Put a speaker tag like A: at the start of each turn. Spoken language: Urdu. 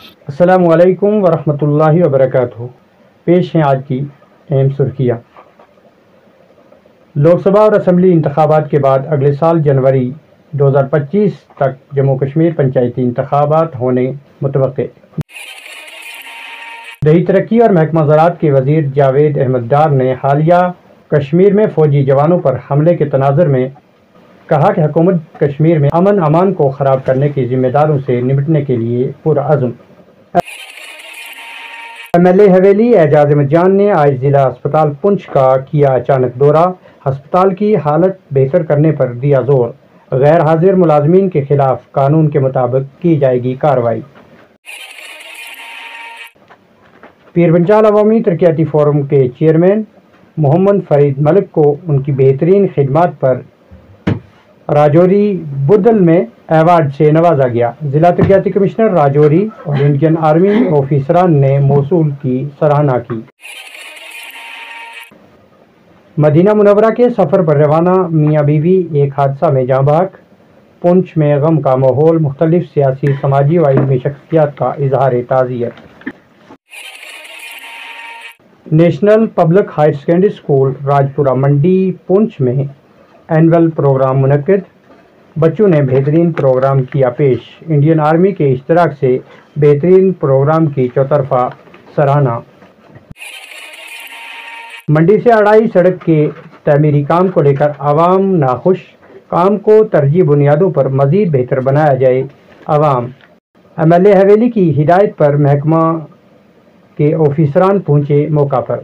A: السلام علیکم ورحمۃ اللہ وبرکاتہ۔ پیش ہیں آج کی اہم سرخیاں۔ لوک سبھا اور اسمبلی انتخابات کے بعد اگلے سال جنوری 2025 تک جموں کشمیر پنچایتی انتخابات ہونے متوقع۔ دیہی ترقی اور محکمہ زراعت کے وزیر جاوید احمد ڈار نے حالیہ کشمیر میں فوجی جوانوں پر حملے کے تناظر میں کہا کہ حکومت کشمیر میں امن امان کو خراب کرنے کی ذمہ داروں سے نمٹنے کے لیے پرعزم۔ MLA حویلی اعجاز احمد جان نے آج ضلع ہسپتال پونچھ کا کیا اچانک دورہ، ہسپتال کی حالت بہتر کرنے پر دیا زور، غیر حاضر ملازمین کے خلاف قانون کے مطابق کی جائے گی کارروائی۔ پیر پنچال عوامی ترقیاتی فورم کے چیئرمین محمد فرید ملک کو ان کی بہترین خدمات پر راجوری بدل میں ایوارڈ سے نوازا گیا۔ ضلع ترقیاتی کمشنر راجوری اور انڈین آرمی آفیسران نے موصول کی سراہنا کی۔ مدینہ منورہ کے سفر پر روانہ میاں بیوی ایک حادثہ میں جاں بحق، پونچھ میں غم کا ماحول، مختلف سیاسی، سماجی و علمی شخصیات کا اظہار تعزیت۔ National public higher secondary school Rajpura Mandi Poonch میں اینول پروگرام منعقد، بچوں نے بہترین پروگرام کیا پیش، انڈین آرمی کے اشتراک سے بہترین پروگرام کی چوطرفہ سراہنا۔ منڈی سے اڑائی سڑک کے تعمیری کام کو لے کر عوام ناخوش، کام کو ترجیحی بنیادوں پر مزید بہتر بنایا جائے عوام۔ MLA حویلی کی ہدایت پر محکمہ کے آفیسران پہنچے موقع پر۔